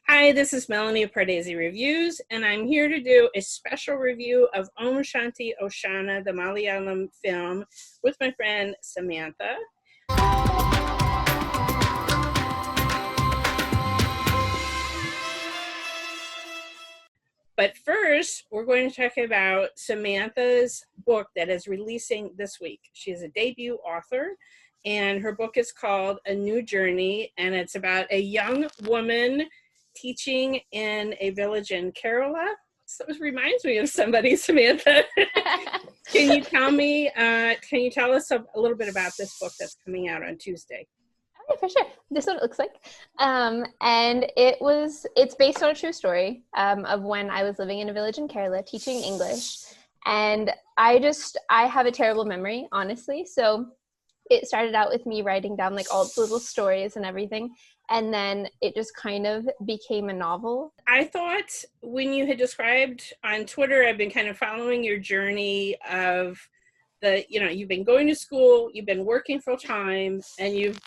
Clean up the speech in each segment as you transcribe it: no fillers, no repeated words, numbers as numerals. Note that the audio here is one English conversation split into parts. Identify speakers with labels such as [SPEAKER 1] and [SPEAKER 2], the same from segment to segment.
[SPEAKER 1] Hi, this is Melanie of Pardesi Reviews, and I'm here to do a special review of Ohm Shanti Oshaana, the Malayalam film, with my friend Samantha. But first, we're going to talk about Samantha's book that is releasing this week. She is a debut author, and her book is called A New Journey, and it's about a young woman teaching in a village in Kerala. So it reminds me of somebody, Samantha. Can you tell us a little bit about this book that's coming out on Tuesday?
[SPEAKER 2] Yeah, for sure. This is what it looks like. And it's based on a true story of when I was living in a village in Kerala teaching English. And I have a terrible memory, honestly. So it started out with me writing down like all the little stories and everything. And then it just kind of became a novel.
[SPEAKER 1] I thought when you had described on Twitter, I've been kind of following your journey of you've been going to school, you've been working full time, and you've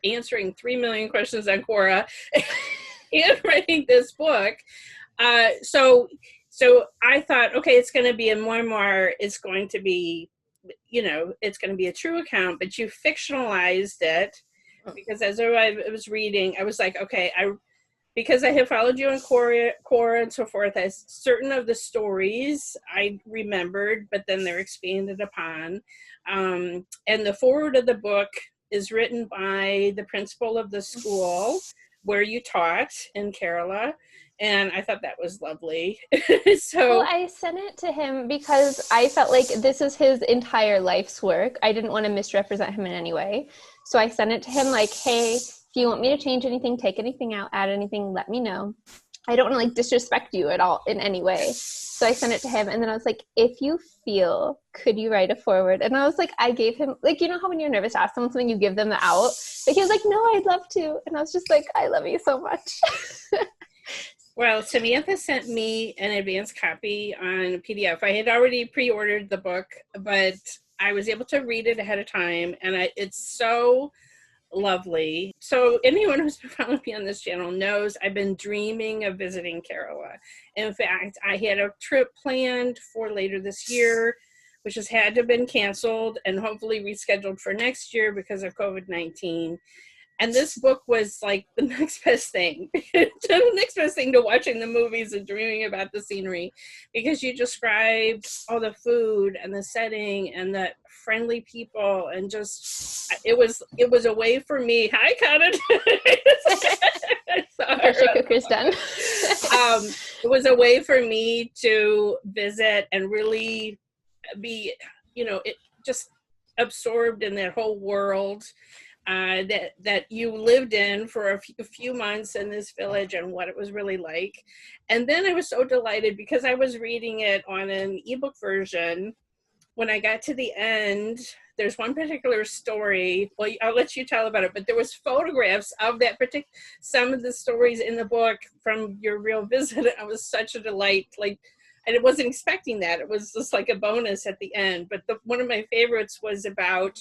[SPEAKER 1] answering 3 million questions on Quora and writing this book. So I thought, okay, it's going to be a memoir. It's going to be, it's going to be a true account, but you fictionalized it because as I was reading, I was like, okay, because I have followed you on Quora and so forth, as certain of the stories I remembered, but then they're expanded upon. And the foreword of the book is written by the principal of the school where you taught in Kerala. And I thought that was lovely.
[SPEAKER 2] Well, I sent it to him because I felt like this is his entire life's work. I didn't want to misrepresent him in any way. So I sent it to him like, hey, if you want me to change anything, take anything out, add anything, let me know. I don't want to like disrespect you at all in any way. So I sent it to him and then I was like, if you feel, could you write a foreword? And I was like, I gave him, like, you know how when you're nervous to ask someone something, you give them the out? But he was like, no, I'd love to. And I was just like, I love you so much.
[SPEAKER 1] Well, Samantha sent me an advance copy on a PDF. I had already pre-ordered the book, but I was able to read it ahead of time, and it's so lovely. So anyone who's been following me on this channel knows I've been dreaming of visiting Kerala. In fact, I had a trip planned for later this year, which has had to have been canceled and hopefully rescheduled for next year because of COVID-19. And this book was like the next best thing, the next best thing to watching the movies and dreaming about the scenery, because you described all the food and the setting and the friendly people, and just it was a way for me. Hi, Conan.
[SPEAKER 2] Pressure cooker's done.
[SPEAKER 1] It was a way for me to visit and really be, it just absorbed in that whole world. That you lived in for a few months in this village and what it was really like. And then I was so delighted because I was reading it on an ebook version. When I got to the end, there's one particular story. Well, I'll let you tell about it, but there was photographs of that some of the stories in the book from your real visit. It was such a delight. And I wasn't expecting that. It was just like a bonus at the end. But one of my favorites was about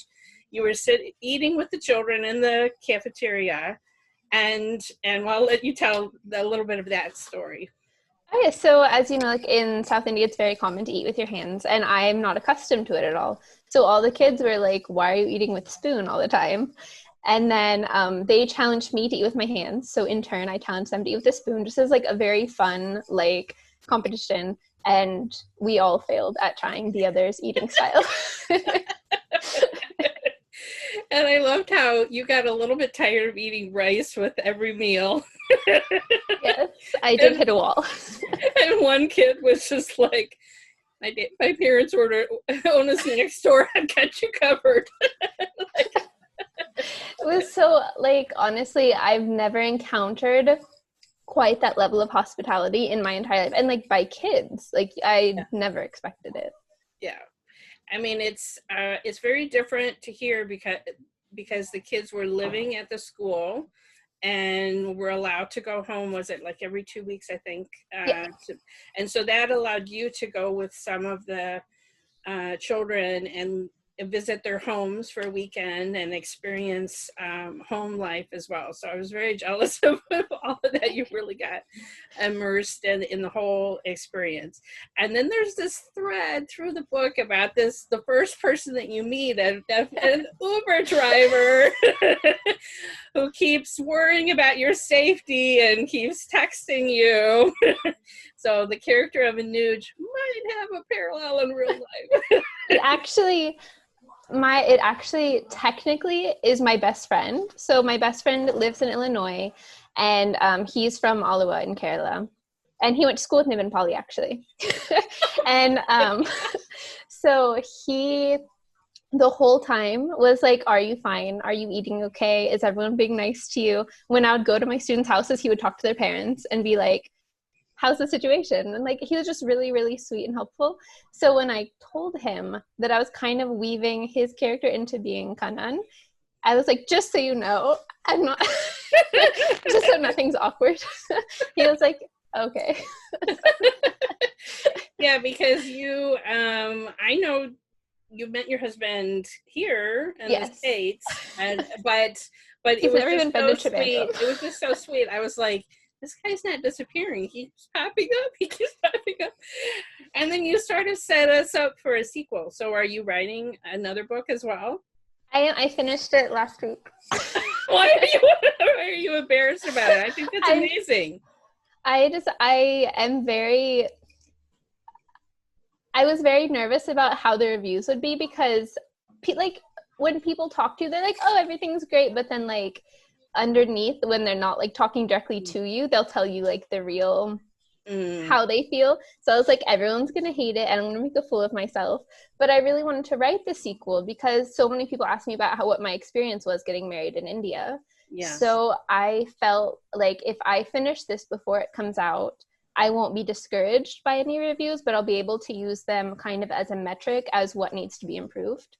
[SPEAKER 1] you were eating with the children in the cafeteria, and I'll let you tell a little bit of that story.
[SPEAKER 2] Okay, so as you know, like in South India, it's very common to eat with your hands, and I'm not accustomed to it at all. So all the kids were like, why are you eating with a spoon all the time? And then they challenged me to eat with my hands. So in turn, I challenged them to eat with a spoon, just as like a very fun like competition. And we all failed at trying the other's eating style.
[SPEAKER 1] And I loved how you got a little bit tired of eating rice with every meal.
[SPEAKER 2] Yes, I did hit a wall.
[SPEAKER 1] And one kid was just like, my parents ordered own a snack store. I've got you covered.
[SPEAKER 2] It was so, like, honestly, I've never encountered quite that level of hospitality in my entire life. And like by kids, like never expected it.
[SPEAKER 1] Yeah. I mean, it's very different to hear because the kids were living at the school and were allowed to go home. Was it like every 2 weeks, I think?
[SPEAKER 2] Yeah.
[SPEAKER 1] And so that allowed you to go with some of the children and visit their homes for a weekend and experience home life as well. So I was very jealous of all of that. You really got immersed in the whole experience. And then there's this thread through the book about the first person that you meet, an Uber driver who keeps worrying about your safety and keeps texting you. So the character of Anuj might have a parallel in real life.
[SPEAKER 2] It actually technically is my best friend. So my best friend lives in Illinois, and he's from Alawa in Kerala. And he went to school with Nivin Pauly, actually. And so he, the whole time, was like, are you fine? Are you eating okay? Is everyone being nice to you? When I would go to my students' houses, he would talk to their parents and be like, how's the situation? And like, he was just really, really sweet and helpful. So when I told him that I was kind of weaving his character into being Kannan, I was like, just so you know, I'm not, just so nothing's awkward. He was like, okay.
[SPEAKER 1] Yeah, because you, I know you met your husband here in the States, but it was just so sweet. It was just so sweet. I was like, this guy's not disappearing. He keeps popping up. He keeps popping up. And then you sort of set us up for a sequel. So are you writing another book as well?
[SPEAKER 2] I finished it last week.
[SPEAKER 1] Why are you embarrassed about it? I think that's amazing.
[SPEAKER 2] I was very nervous about how the reviews would be, because like when people talk to you, they're like, oh, everything's great. But then like underneath, when they're not like talking directly to you, they'll tell you like the real how they feel. So I was like, everyone's gonna hate it and I'm gonna make a fool of myself. But I really wanted to write the sequel because so many people asked me about what my experience was getting married in India. Yes. So I felt like if I finish this before it comes out, I won't be discouraged by any reviews, but I'll be able to use them kind of as a metric as what needs to be improved.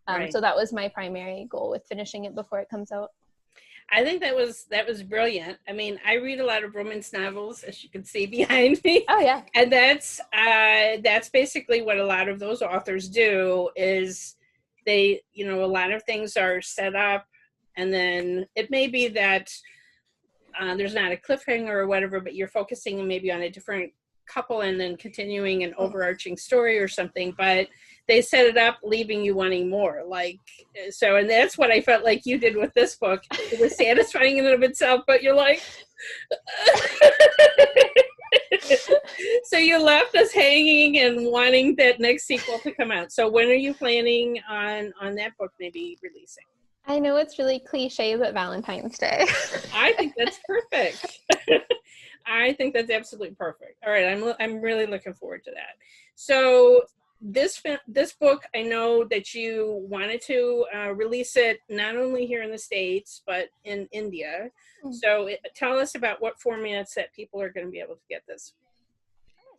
[SPEAKER 2] Right. So that was my primary goal with finishing it before it comes out.
[SPEAKER 1] I think that was brilliant. I mean, I read a lot of romance novels, as you can see behind me.
[SPEAKER 2] Oh yeah.
[SPEAKER 1] And that's basically what a lot of those authors do is they, a lot of things are set up, and then it may be that there's not a cliffhanger or whatever, but you're focusing maybe on a different couple and then continuing an overarching story or something, but they set it up leaving you wanting more. And that's what I felt like you did with this book. It was satisfying in and of itself, but you're like, so you left us hanging and wanting that next sequel to come out. So when are you planning on that book maybe releasing?
[SPEAKER 2] I know it's really cliche, but Valentine's Day.
[SPEAKER 1] I think that's perfect. I think that's absolutely perfect. All right, I'm really looking forward to that. So this book, I know that you wanted to release it not only here in the States, but in India. Mm-hmm. So tell us about what formats that people are going to be able to get this.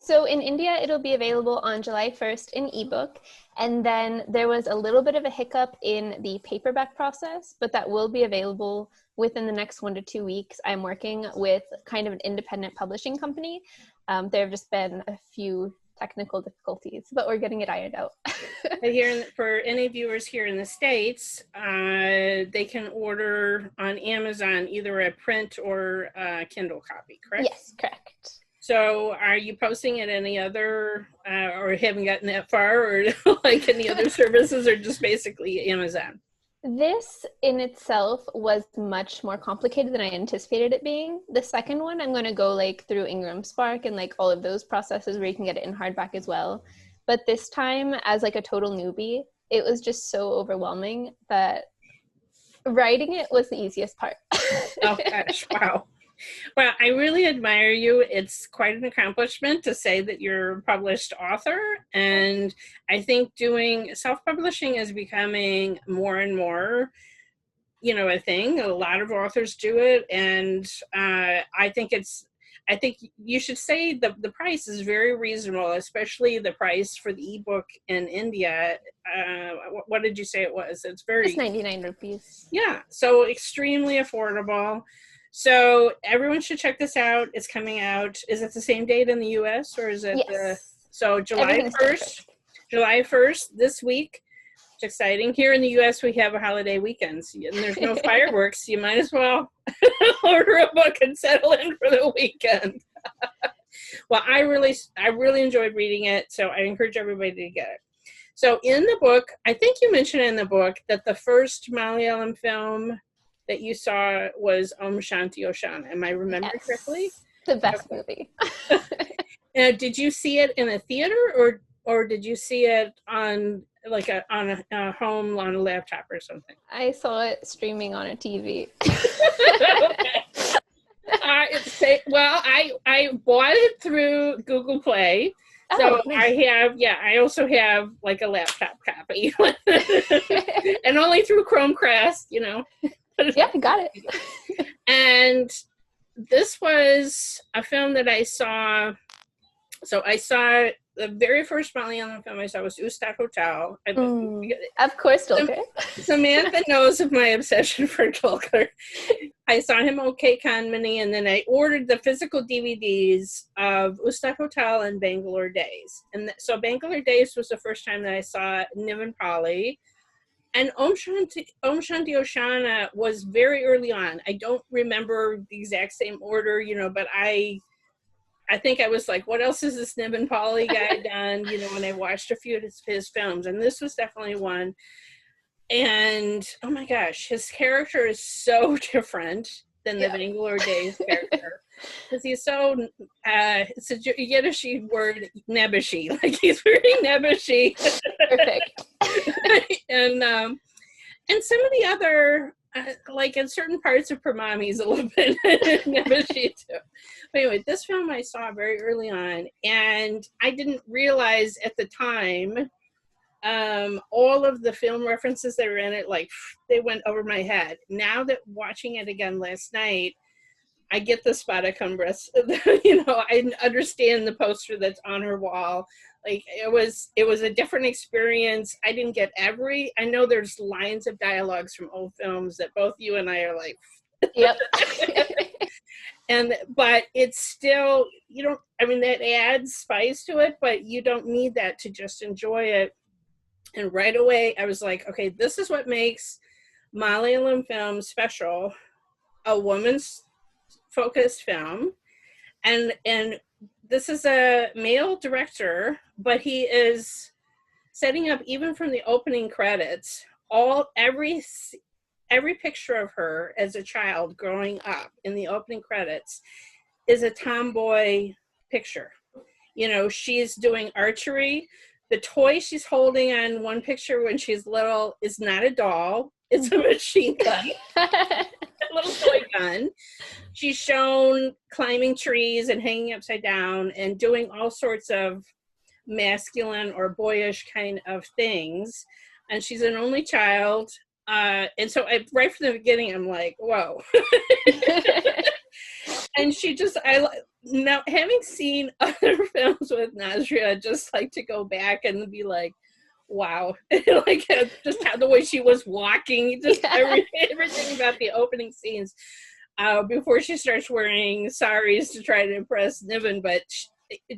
[SPEAKER 2] So in India, it'll be available on July 1st in ebook. And then there was a little bit of a hiccup in the paperback process, but that will be available within the next 1 to 2 weeks. I'm working with kind of an independent publishing company. There have just been a few technical difficulties, but we're getting it ironed out.
[SPEAKER 1] For any viewers here in the States, they can order on Amazon either a print or a Kindle copy, correct?
[SPEAKER 2] Yes, correct.
[SPEAKER 1] So are you posting it any other, or haven't gotten that far, or like any other services, or just basically Amazon?
[SPEAKER 2] This in itself was much more complicated than I anticipated it being. The second one, I'm going to go through Ingram Spark and all of those processes where you can get it in hardback as well. But this time, as a total newbie, it was just so overwhelming that writing it was the easiest part.
[SPEAKER 1] Oh gosh, wow. Well, I really admire you. It's quite an accomplishment to say that you're a published author. And I think doing self-publishing is becoming more and more, a thing. A lot of authors do it. And I think you should say the price is very reasonable, especially the price for the ebook in India. What did you say it was? It's
[SPEAKER 2] It's 99 rupees.
[SPEAKER 1] Yeah. So extremely affordable. So everyone should check this out. It's coming out. Is it the same date in the U.S. or is it
[SPEAKER 2] yes.
[SPEAKER 1] So July 1st this week. exciting. Here in the U.S., we have a holiday weekends, and there's no fireworks. You might as well order a book and settle in for the weekend. Well, I really enjoyed reading it, so I encourage everybody to get it. So in the book, I think you mentioned in the book that the first Malayalam film that you saw was Ohm Shanti Oshaana. Am I remembering correctly?
[SPEAKER 2] The best movie.
[SPEAKER 1] Did you see it in a theater, or did you see it on like a home on a laptop or something?
[SPEAKER 2] I saw it streaming on a TV.
[SPEAKER 1] Okay. Well, I bought it through Google Play. So nice. I also have like a laptop copy. And only through Chromecast, you know.
[SPEAKER 2] Yeah, got it.
[SPEAKER 1] And this was a film that I saw. So I saw the very first Malayalam film I saw was Ustad Hotel.
[SPEAKER 2] Of course, Tolkar.
[SPEAKER 1] Samantha knows of my obsession for Tolkar. I saw him OK Kanmani, and then I ordered the physical DVDs of Ustad Hotel and Bangalore Days. And so Bangalore Days was the first time that I saw Nivin Pauly. And Ohm Shanti Oshaana was very early on. I don't remember the exact same order, you know, but I think I was like, what else has this Nivin Pauly guy done? You know, when I watched a few of his films, and this was definitely one. And oh my gosh, his character is so different than the Bangalore Days character, because he's so it's a Yiddish word, nebbishy, like he's very nebbishy.
[SPEAKER 2] Perfect.
[SPEAKER 1] And some of the other like in certain parts of Permami, he's a little bit nebbishy too. But anyway, this film I saw very early on, and I didn't realize at the time all of the film references that were in it, like they went over my head. Now that watching it again last night, I get the Spada Cumbres. You know, I understand the poster that's on her wall. Like it was a different experience. I didn't get I know there's lines of dialogues from old films that both you and I are like,
[SPEAKER 2] yep.
[SPEAKER 1] But it's still, you don't, I mean, that adds spice to it, but you don't need that to just enjoy it. And right away, I was like, okay, this is what makes Malayalam film special, a woman's focused film. And this is a male director, but he is setting up, even from the opening credits, every picture of her as a child growing up in the opening credits is a tomboy picture. You know, she's doing archery. The toy she's holding on one picture when she's little is not a doll. It's a machine gun, a little toy gun. She's shown climbing trees and hanging upside down and doing all sorts of masculine or boyish kind of things. And she's an only child. And so right from the beginning, I'm like, whoa. And now having seen other films with Nazriya, I just like to go back and be like, wow. Like just how the way she was walking, just everything about the opening scenes before she starts wearing saris to try to impress Nivin. But I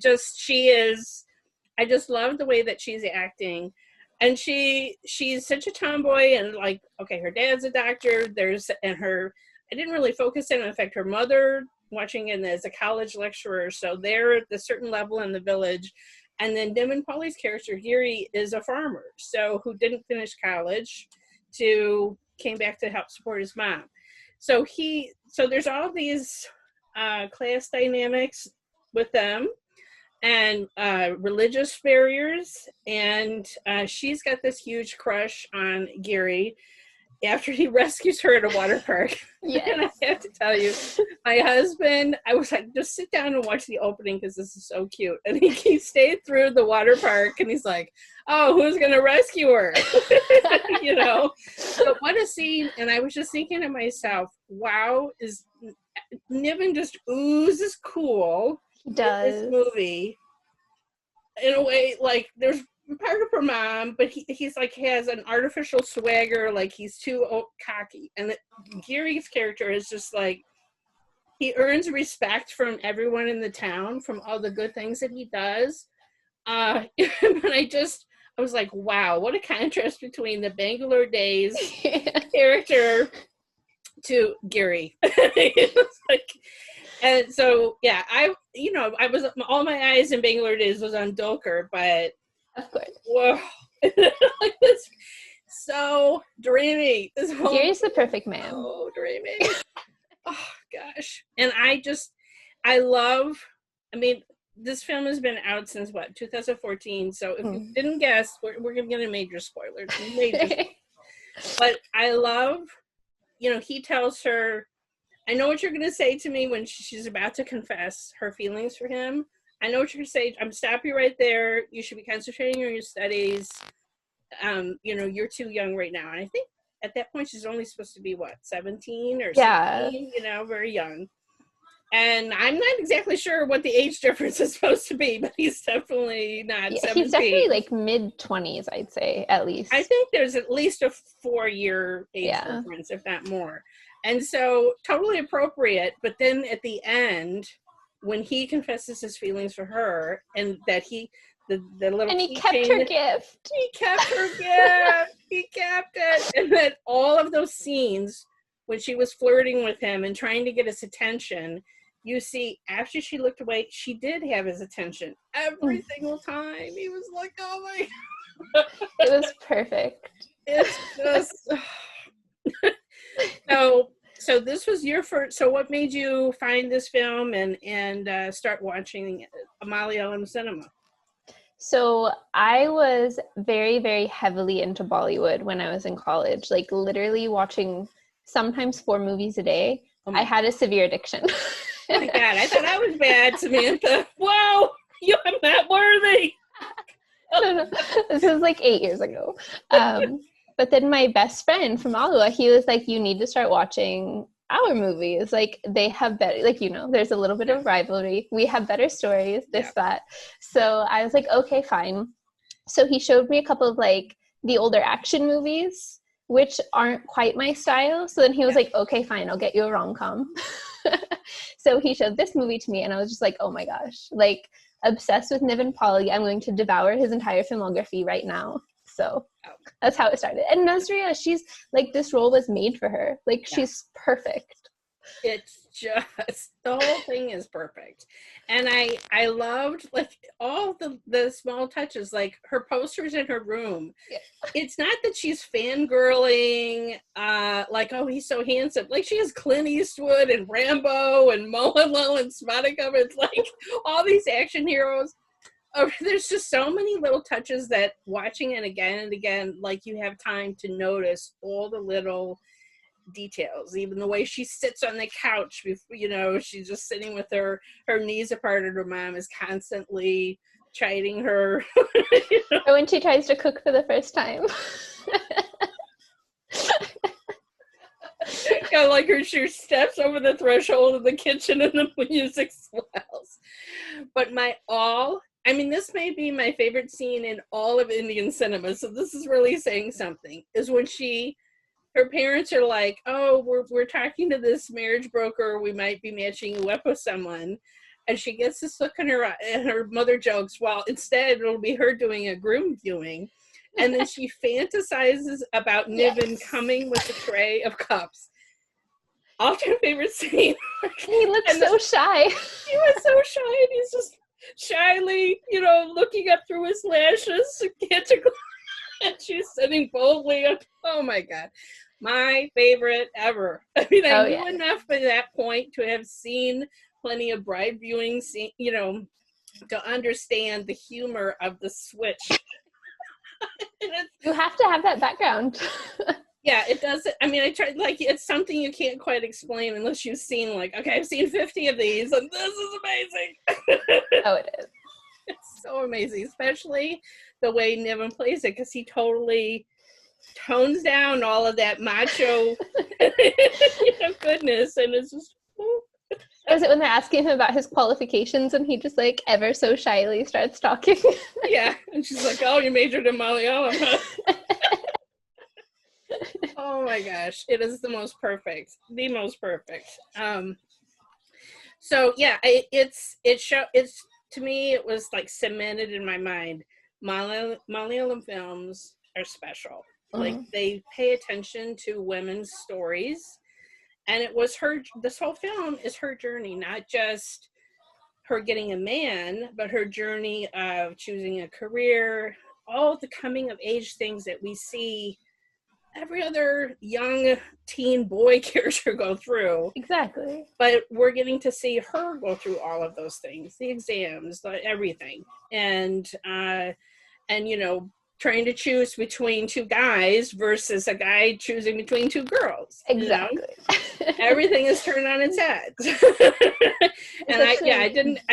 [SPEAKER 1] just love the way that she's acting. And she's such a tomboy, and like, okay, her dad's a doctor. I didn't really focus in. In fact, her mother, watching it as a college lecturer, so they're at a certain level in the village. And then Nivin Pauly's character, Giri, is a farmer, so who didn't finish college, came back to help support his mom. So there's all these class dynamics with them, and religious barriers, and she's got this huge crush on Giri after he rescues her at a water park. Yes. And I have to tell you, my husband, I was like, just sit down and watch the opening because this is so cute. And he stayed through the water park, and he's like, oh, who's going to rescue her? You know? But what a scene. And I was just thinking to myself, wow, Nivin just oozes cool.
[SPEAKER 2] He does.
[SPEAKER 1] In this movie. In a way, like, there's part of her mom, but he's like has an artificial swagger, like he's too cocky. And Giri's character is just like, he earns respect from everyone in the town from all the good things that he does. But I was like, wow, what a contrast between the Bangalore Days character to Gary. It was like, and so, yeah, I was, all my eyes in Bangalore Days was on Dolker, but
[SPEAKER 2] of course,
[SPEAKER 1] whoa, like this, so dreamy. This whole
[SPEAKER 2] Gary's the perfect man.
[SPEAKER 1] So dreamy. Oh gosh, and I love. I mean, this film has been out since what, 2014. So if you didn't guess, we're gonna get a major spoiler. But I love, he tells her, I know what you're going to say to me when she's about to confess her feelings for him. I know what you're going to say. I'm stop you right there. You should be concentrating on your studies. You're too young right now. And I think at that point she's only supposed to be, what, 17 or 16, very young. And I'm not exactly sure what the age difference is supposed to be, but he's definitely not 17.
[SPEAKER 2] He's definitely like mid-20s, I'd say, at least.
[SPEAKER 1] I think there's at least a 4-year age difference, if not more. And so totally appropriate. But then at the end, when he confesses his feelings for her, and that the little,
[SPEAKER 2] and he kept her gift.
[SPEAKER 1] He kept her gift. He kept it. And that all of those scenes when she was flirting with him and trying to get his attention, you see, after she looked away, she did have his attention every single time. He was like, oh my God.
[SPEAKER 2] It was perfect.
[SPEAKER 1] It's just so this was your first. So what made you find this film and start watching Malayalam cinema?
[SPEAKER 2] So I was very, very heavily into Bollywood when I was in college, like literally watching sometimes 4 movies a day. I had a severe addiction.
[SPEAKER 1] Oh my God, I thought I was bad, Samantha. Whoa, I'm not worthy.
[SPEAKER 2] No. This was like 8 years ago. But then my best friend from Ottawa, he was like, you need to start watching our movies. Like, they have better, like, there's a little bit of rivalry. We have better stories, that. So I was like, okay, fine. So he showed me a couple of like the older action movies, which aren't quite my style. So then he was like, okay, fine, I'll get you a rom-com. So he showed this movie to me and I was just like, oh my gosh, like obsessed with Nivin Pauly. I'm going to devour his entire filmography right now. So that's how it started. And Nazriya, she's like, this role was made for her. Like, she's perfect.
[SPEAKER 1] It's just, the whole thing is perfect. And I loved like all the small touches, like her posters in her room. Yeah. It's not that she's fangirling, like, oh, he's so handsome. Like, she has Clint Eastwood and Rambo and Mohanlal and Smadikam. It's like all these action heroes. Oh, there's just so many little touches that watching it again and again, like, you have time to notice all the little details. Even the way she sits on the couch, she's just sitting with her knees apart and her mom is constantly chiding her.
[SPEAKER 2] Or when she tries to cook for the first time.
[SPEAKER 1] Like she steps over the threshold of the kitchen and the music swells. But this may be my favorite scene in all of Indian cinema, so this is really saying something, is when her parents are like, oh, we're talking to this marriage broker, we might be matching you up with someone, and she gets this look in her eye, and her mother jokes, well, instead it'll be her doing a groom viewing, and then she fantasizes about Nivin coming with a tray of cups. All-time favorite scene.
[SPEAKER 2] He looks so shy.
[SPEAKER 1] He was so shy, and he's just shyly, looking up through his lashes, and she's sitting boldly up. Oh my God. My favorite ever. I knew enough by that point to have seen plenty of bride viewings, to understand the humor of the switch.
[SPEAKER 2] You have to have that background.
[SPEAKER 1] Yeah, it does. I tried, like, it's something you can't quite explain unless you've seen, like, okay, I've seen 50 of these, and this is amazing.
[SPEAKER 2] Oh, it is.
[SPEAKER 1] It's so amazing, especially the way Nivin plays it, because he totally tones down all of that macho goodness, and it's just...
[SPEAKER 2] Is it when they're asking him about his qualifications and he just like ever so shyly starts talking?
[SPEAKER 1] Yeah, and she's like, oh, you majored in Malayalam, huh? Oh my gosh, it is the most perfect. So yeah, it's to me, it was like cemented in my mind. Malayalam films are special. Like, they pay attention to women's stories. And it was this whole film is her journey, not just her getting a man, but her journey of choosing a career, all the coming of age things that we see every other young teen boy character go through.
[SPEAKER 2] Exactly.
[SPEAKER 1] But we're getting to see her go through all of those things, the exams, everything. And you know, trying to choose between two guys versus a guy choosing between two girls.
[SPEAKER 2] Exactly.
[SPEAKER 1] You know? Everything is turned on its head. And I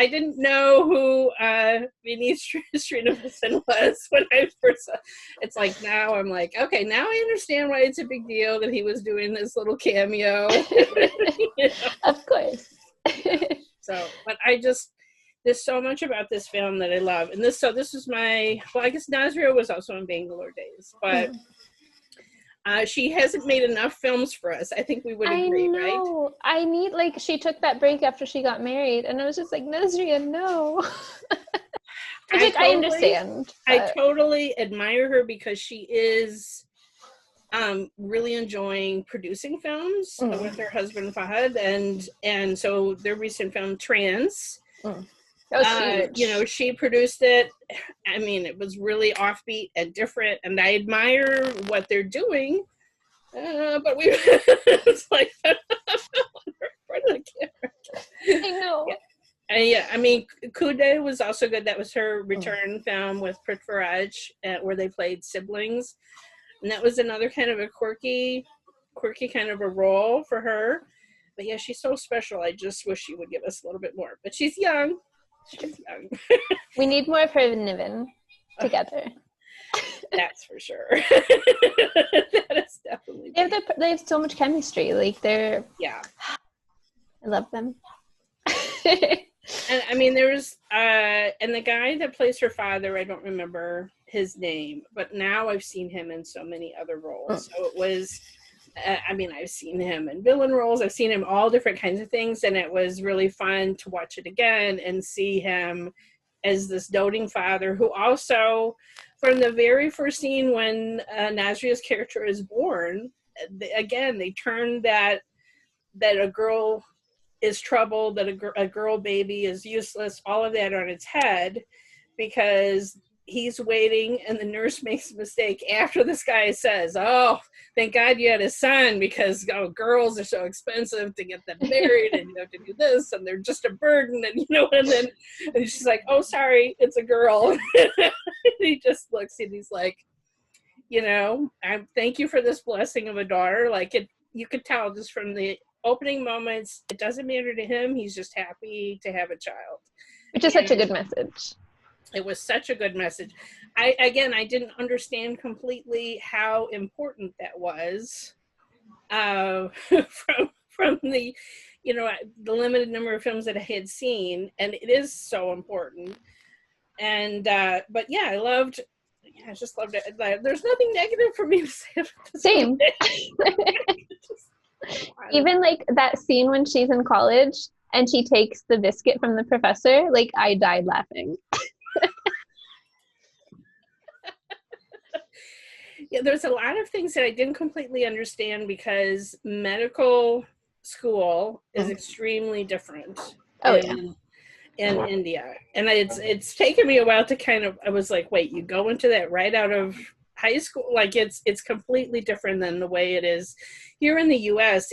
[SPEAKER 1] didn't know who Vineet Srinivasan was when I first saw. It's like, now I'm like, okay, now I understand why it's a big deal that he was doing this little cameo. You know?
[SPEAKER 2] Of course.
[SPEAKER 1] So, but there's so much about this film that I love. And this was I guess Nazriya was also in Bangalore Days, but she hasn't made enough films for us. I think we would agree, right?
[SPEAKER 2] I need, like, she took that break after she got married, and I was just like, Nazriya, no. I understand. But
[SPEAKER 1] I totally admire her because she is really enjoying producing films with her husband Fahad, and so their recent film Trans.
[SPEAKER 2] That was huge.
[SPEAKER 1] You know, she produced it. I mean, it was really offbeat and different, and I admire what they're doing. But it's like, in front of the camera.
[SPEAKER 2] I know.
[SPEAKER 1] Yeah. I mean, Kude was also good. That was her return film with Prithviraj, where they played siblings, and that was another kind of a quirky kind of a role for her. But yeah, she's so special. I just wish she would give us a little bit more. But she's young.
[SPEAKER 2] We need more of her and Nivin together.
[SPEAKER 1] That's for sure. That is definitely.
[SPEAKER 2] They have so much chemistry. Like, they're.
[SPEAKER 1] Yeah.
[SPEAKER 2] I love them.
[SPEAKER 1] And I mean, there's and the guy that plays her father, I don't remember his name, but now I've seen him in so many other roles. So it was. I mean, I've seen him in villain roles. I've seen him all different kinds of things, and it was really fun to watch it again and see him as this doting father who also, from the very first scene when Nazriya's character is born, they turned that a girl is trouble, that a girl baby is useless, all of that on its head, because he's waiting and the nurse makes a mistake after this guy says, oh, thank God you had a son, because girls are so expensive to get them married and you have to do this and they're just a burden, and and she's like, oh, sorry, it's a girl. He just looks and he's like, I thank you for this blessing of a daughter. Like, you could tell just from the opening moments, it doesn't matter to him, he's just happy to have a child.
[SPEAKER 2] Which is such a good message.
[SPEAKER 1] It was such a good message. I didn't understand completely how important that was from the, the limited number of films that I had seen, and it is so important. And but yeah, I just loved it. There's nothing negative for me to say about this.
[SPEAKER 2] Same. Even like that scene when she's in college and she takes the biscuit from the professor, like, I died laughing.
[SPEAKER 1] Yeah, there's a lot of things that I didn't completely understand because medical school is extremely different in India. And it's taken me a while to I was like, wait, you go into that right out of high school? Like, it's completely different than the way it is here in the US.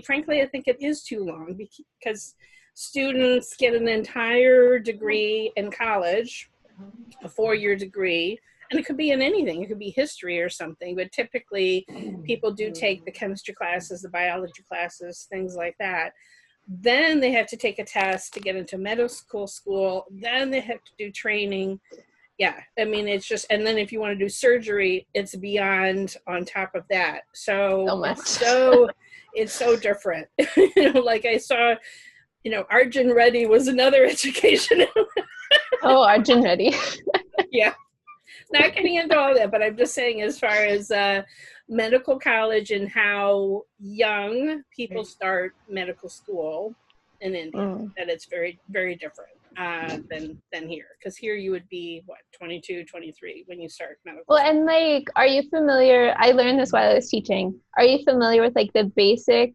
[SPEAKER 1] Frankly, I think it is too long because students get an entire degree in college, a 4-year degree, and it could be in anything. It could be history or something, but typically people do take the chemistry classes, the biology classes, things like that. Then they have to take a test to get into medical school. Then they have to do training. Yeah, it's just, and then if you want to do surgery, it's beyond on top of that. So it's so different. Like I saw, Arjun Reddy was another education.
[SPEAKER 2] Oh, Arjun Reddy.
[SPEAKER 1] Yeah. Not getting into all that, but I'm just saying, as far as medical college and how young people start medical school in India, that it's very, very different. than here, because here you would be what, 22, 23 when you start medical
[SPEAKER 2] Well,
[SPEAKER 1] school.
[SPEAKER 2] and like, are you familiar? I learned this while I was teaching. Are you familiar with like the basic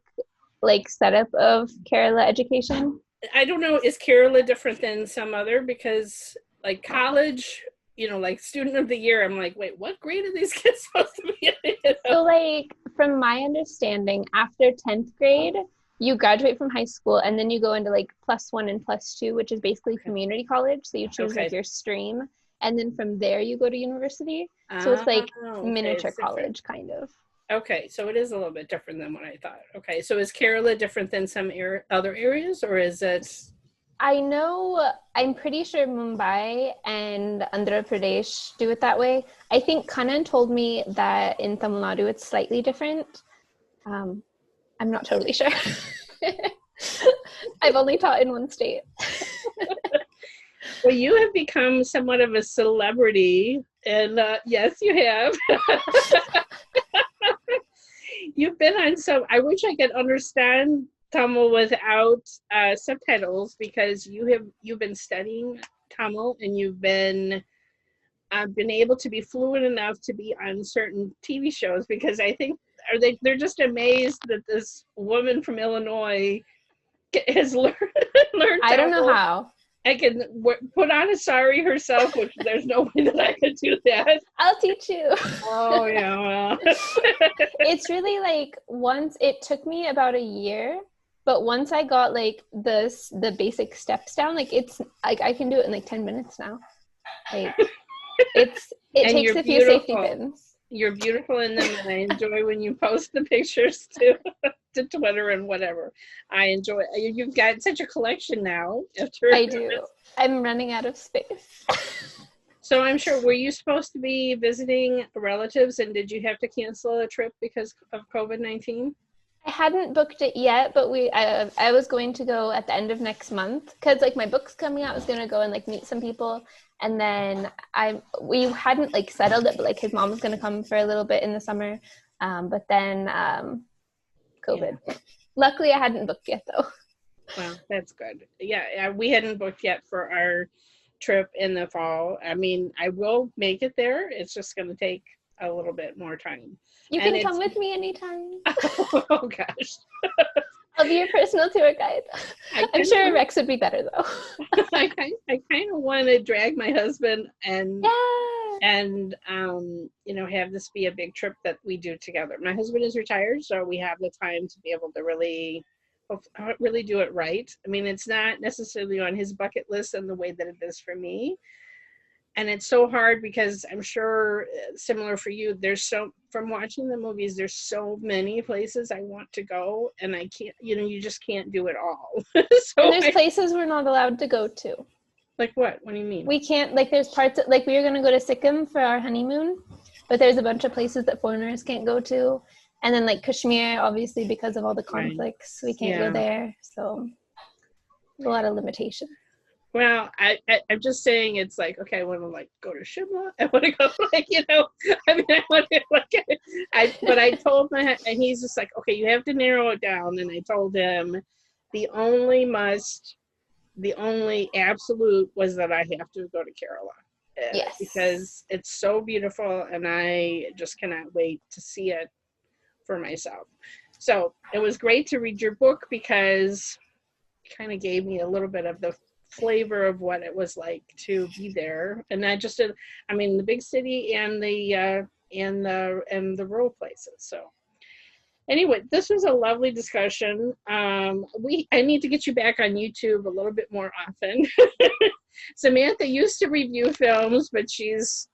[SPEAKER 2] like setup of Kerala education?
[SPEAKER 1] I don't know, is Kerala different than some other? Because like college, like student of the year, I'm like, wait, what grade are these kids supposed to be in?
[SPEAKER 2] So like, from my understanding, after 10th grade, you graduate from high school and then you go into like +1 and +2, which is basically community college. So you choose like your stream, and then from there you go to university. So it's like miniature college kind of.
[SPEAKER 1] Okay, so it is a little bit different than what I thought. Okay, so is Kerala different than some other areas, or is it?
[SPEAKER 2] I know, I'm pretty sure Mumbai and Andhra Pradesh do it that way. I think Kannan told me that in Tamil Nadu it's slightly different. I'm not totally sure. I've only taught in one state.
[SPEAKER 1] Well, you have become somewhat of a celebrity, and yes, you have. You've been on some, I wish I could understand Tamil without subtitles, because you've been studying Tamil, and you've been able to be fluent enough to be on certain TV shows, because I think they're just amazed that this woman from Illinois has learned Tamil.
[SPEAKER 2] I don't know how.
[SPEAKER 1] I can put on a sari herself, which there's no way that I could do that.
[SPEAKER 2] I'll teach you.
[SPEAKER 1] Oh, yeah, well.
[SPEAKER 2] It's really like, it took me about a year, but once I got like the basic steps down, like it's like I can do it in like 10 minutes now. Like it takes a few safety pins.
[SPEAKER 1] You're beautiful in them, and I enjoy when you post the pictures to Twitter and whatever. I enjoy it. You've got such a collection now.
[SPEAKER 2] I do. I'm running out of space.
[SPEAKER 1] So I'm sure, were you supposed to be visiting relatives, and did you have to cancel a trip because of COVID-19?
[SPEAKER 2] I hadn't booked it yet, but I was going to go at the end of next month, because like my book's coming out. I was going to go and like meet some people, and then we hadn't like settled it, but like his mom was going to come for a little bit in the summer, but then COVID. Yeah. Luckily, I hadn't booked yet though.
[SPEAKER 1] Well, that's good. Yeah, we hadn't booked yet for our trip in the fall. I mean, I will make it there. It's just going to take a little bit more time.
[SPEAKER 2] You can come with me anytime.
[SPEAKER 1] Oh gosh.
[SPEAKER 2] I'll be your personal tour guide. I'm sure Rex would be better though.
[SPEAKER 1] I kind of want to drag my husband and have this be a big trip that we do together. My husband is retired, so we have the time to be able to really do it right. I mean, it's not necessarily on his bucket list in the way that it is for me. And it's so hard, because I'm sure similar for you, from watching the movies, there's so many places I want to go, and I can't, you just can't do it all. So
[SPEAKER 2] and there's places we're not allowed to go to.
[SPEAKER 1] Like what? What do you mean?
[SPEAKER 2] We can't, like there's parts, like we were going to go to Sikkim for our honeymoon, but there's a bunch of places that foreigners can't go to. And then like Kashmir, obviously because of all the conflicts, we can't go there. So a lot of limitations.
[SPEAKER 1] Well, I'm just saying, it's like, okay, I want to like go to Shimla. I want to go I want to but I told and he's just like, okay, you have to narrow it down. And I told him the only absolute was that I have to go to Kerala.
[SPEAKER 2] Yes.
[SPEAKER 1] Because it's so beautiful, and I just cannot wait to see it for myself. So it was great to read your book, because it kind of gave me a little bit of the flavor of what it was like to be there, and not just the big city and the rural places. So anyway, this was a lovely discussion. I need to get you back on YouTube a little bit more often. Samantha used to review films, but she's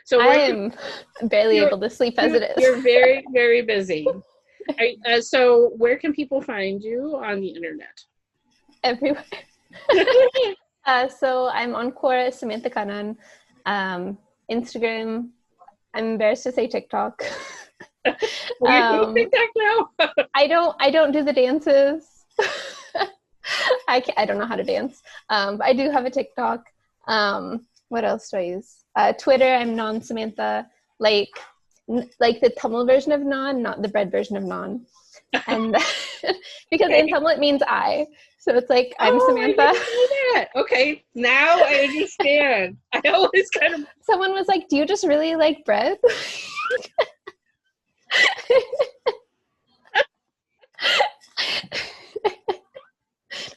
[SPEAKER 1] so
[SPEAKER 2] I am barely able to sleep as it is.
[SPEAKER 1] You're very, very busy. So where can people find you on the internet?
[SPEAKER 2] Everywhere. So I'm on Quora, Samantha Kannan, Instagram. I'm embarrassed to say TikTok.
[SPEAKER 1] You do TikTok now?
[SPEAKER 2] I don't do the dances. I don't know how to dance. But I do have a TikTok. What else do I use? Twitter. I'm non-Samantha, like the Tamil version of non, not the bread version of non. And because in Tamil it means I. So it's like, I'm
[SPEAKER 1] Oh,
[SPEAKER 2] Samantha.
[SPEAKER 1] I didn't know that. Okay, now I understand. I always kind of.
[SPEAKER 2] Someone was like, do you just really like bread? I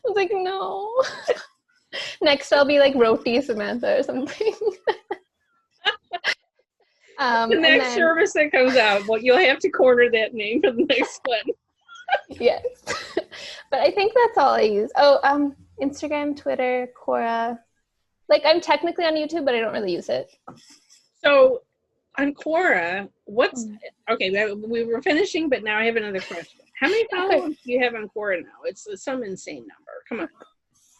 [SPEAKER 2] was like, no. Next, I'll be like Roti Samantha or something.
[SPEAKER 1] The next service that comes out, well, you'll have to corner that name for the next one.
[SPEAKER 2] Yes. But I think that's all I use. Oh, Instagram, Twitter, Quora. Like, I'm technically on YouTube, but I don't really use it.
[SPEAKER 1] So on Quora, okay, we were finishing, but now I have another question. How many followers do you have on Quora now? It's some insane number. Come on.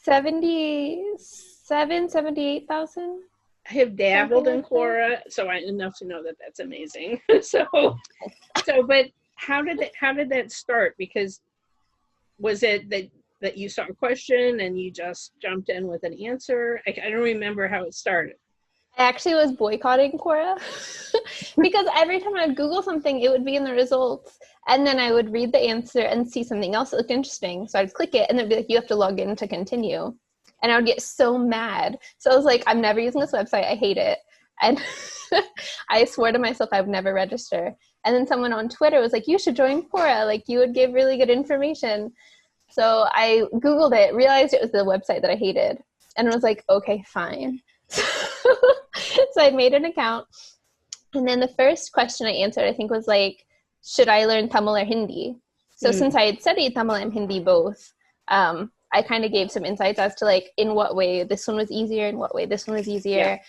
[SPEAKER 2] 78,000.
[SPEAKER 1] I have dabbled in Quora, so I enough to know that that's amazing. But how did that start? Because was it that you saw a question and you just jumped in with an answer? I don't remember how it started.
[SPEAKER 2] I actually was boycotting Quora because every time I'd Google something, it would be in the results. And then I would read the answer and see something else that looked interesting. So I'd click it and it'd be like, you have to log in to continue. And I would get so mad. So I was like, I'm never using this website. I hate it. And I swore to myself I would never register. And then someone on Twitter was like, you should join Quora. Like, you would give really good information. So I Googled it, realized it was the website that I hated. And was like, okay, fine. So I made an account. And then the first question I answered, I think, was like, should I learn Tamil or Hindi? So since I had studied Tamil and Hindi both, I kind of gave some insights as to like in what way this one was easier, in what way this one was easier,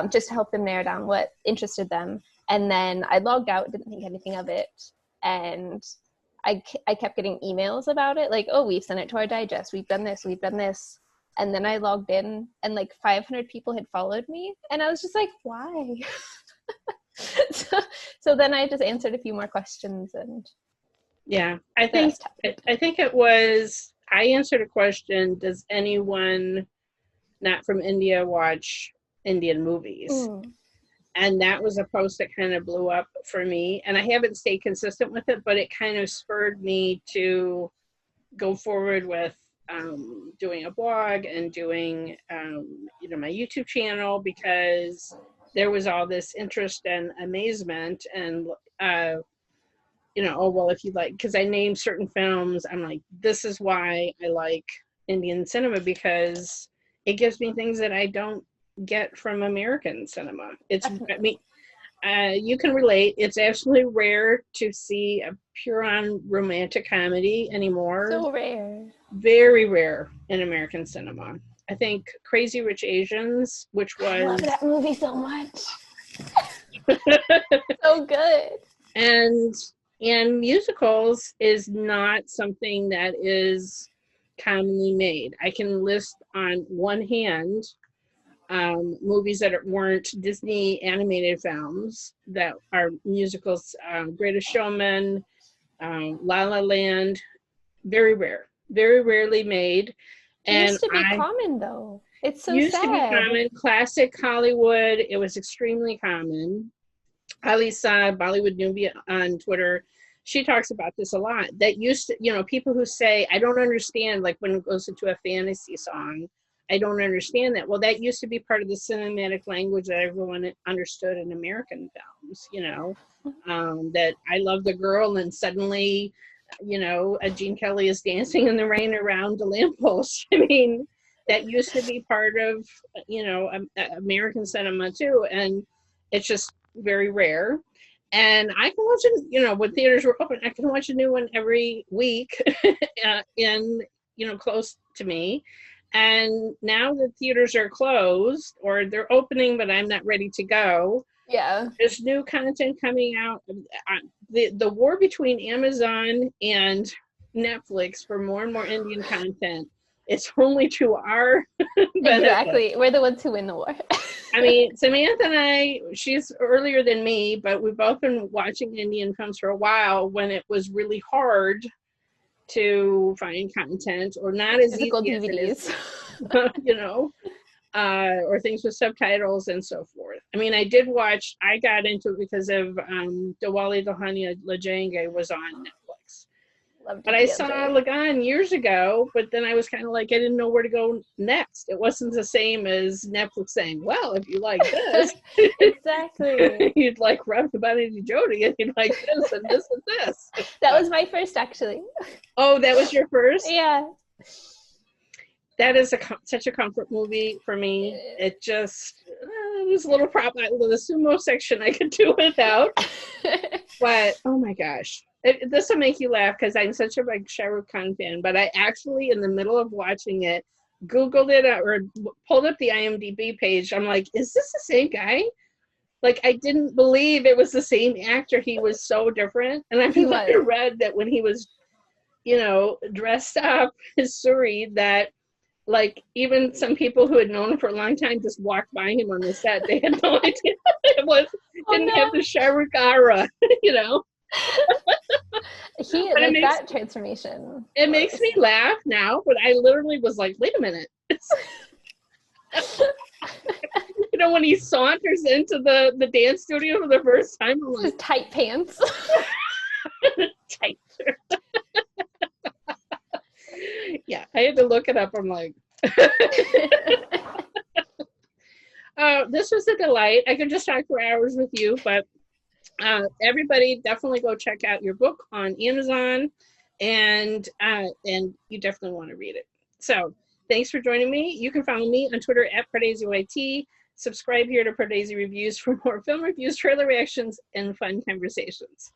[SPEAKER 2] just to help them narrow down what interested them. And then I logged out, didn't think anything of it. And I kept getting emails about it, like, oh, we've sent it to our digest. We've done this, we've done this. And then I logged in and like 500 people had followed me. And I was just like, why? So then I just answered a few more questions. And
[SPEAKER 1] yeah, I think it was, I answered a question, does anyone not from India watch Indian movies? And that was a post that kind of blew up for me. And I haven't stayed consistent with it, but it kind of spurred me to go forward with doing a blog and doing, my YouTube channel, because there was all this interest and amazement and, oh, well, if you like, because I named certain films, I'm like, this is why I like Indian cinema, because it gives me things that I don't get from American cinema. You can relate. It's absolutely rare to see a pure-on romantic comedy anymore.
[SPEAKER 2] So rare.
[SPEAKER 1] Very rare in American cinema. I think Crazy Rich Asians, which was... I
[SPEAKER 2] love that movie so much. So good.
[SPEAKER 1] And musicals is not something that is commonly made. I can list on one hand movies that weren't Disney animated films that are musicals. Greatest Showman, La La Land, very rare, very rarely made.
[SPEAKER 2] It used to be common though. It's so
[SPEAKER 1] used
[SPEAKER 2] sad.
[SPEAKER 1] to be common. Classic Hollywood. It was extremely common. Alisa Bollywood Newbie on Twitter, she talks about this a lot. That used to, people who say, I don't understand, like when it goes into a fantasy song, I don't understand that. Well, that used to be part of the cinematic language that everyone understood in American films, that I love the girl and suddenly, a Gene Kelly is dancing in the rain around the lamppost. I mean, that used to be part of, American cinema too. And it's just very rare. And I can watch it, when theaters were open, I can watch a new one every week close to me. And now the theaters are closed or they're opening, but I'm not ready to go.
[SPEAKER 2] Yeah.
[SPEAKER 1] There's new content coming out. The war between Amazon and Netflix for more and more Indian content, it's only to our benefit.
[SPEAKER 2] Exactly. We're the ones who win the war.
[SPEAKER 1] I mean, Samantha and I, she's earlier than me, but we've both been watching Indian films for a while when it was really hard to find content, or not as
[SPEAKER 2] physical
[SPEAKER 1] easy
[SPEAKER 2] DVDs.
[SPEAKER 1] As it is, or things with subtitles and so forth. I mean, I got into it because of Diwali Dulhania Le Jayenge was on Netflix.
[SPEAKER 2] Love to
[SPEAKER 1] But I
[SPEAKER 2] see it,
[SPEAKER 1] saw
[SPEAKER 2] Jay.
[SPEAKER 1] Lagan years ago, but then I was kind of like, I didn't know where to go next. It wasn't the same as Netflix saying, well, if you like this,
[SPEAKER 2] Exactly.
[SPEAKER 1] you'd like Ralph Benedict Jody, and you'd like this and this and this.
[SPEAKER 2] That was my first, actually.
[SPEAKER 1] Oh, that was your first?
[SPEAKER 2] Yeah.
[SPEAKER 1] That is such a comfort movie for me. It just, it was a little problem. The sumo section I could do without. But, oh my gosh. This will make you laugh because I'm such a big Shah Rukh Khan fan. But I actually, in the middle of watching it, Googled it or pulled up the IMDb page. I'm like, is this the same guy? Like, I didn't believe it was the same actor. He was so different. And I've read that when he was, you know, dressed up as Suri, that like even some people who had known him for a long time just walked by him on the set. They had no idea it didn't have the Shah Rukh aura, you know.
[SPEAKER 2] He like that transformation.
[SPEAKER 1] It makes me laugh now, but I literally was like, wait a minute. You know, when he saunters into the dance studio for the first time, I'm like,
[SPEAKER 2] his tight pants.
[SPEAKER 1] Tight. Yeah, I had to look it up. I'm like, this was a delight. I could just talk for hours with you, but everybody definitely go check out your book on Amazon, and you definitely want to read it. So thanks for joining me. You can follow me on Twitter at PardesiYT. Subscribe here to Pardesi Reviews for more film reviews, trailer reactions, and fun conversations.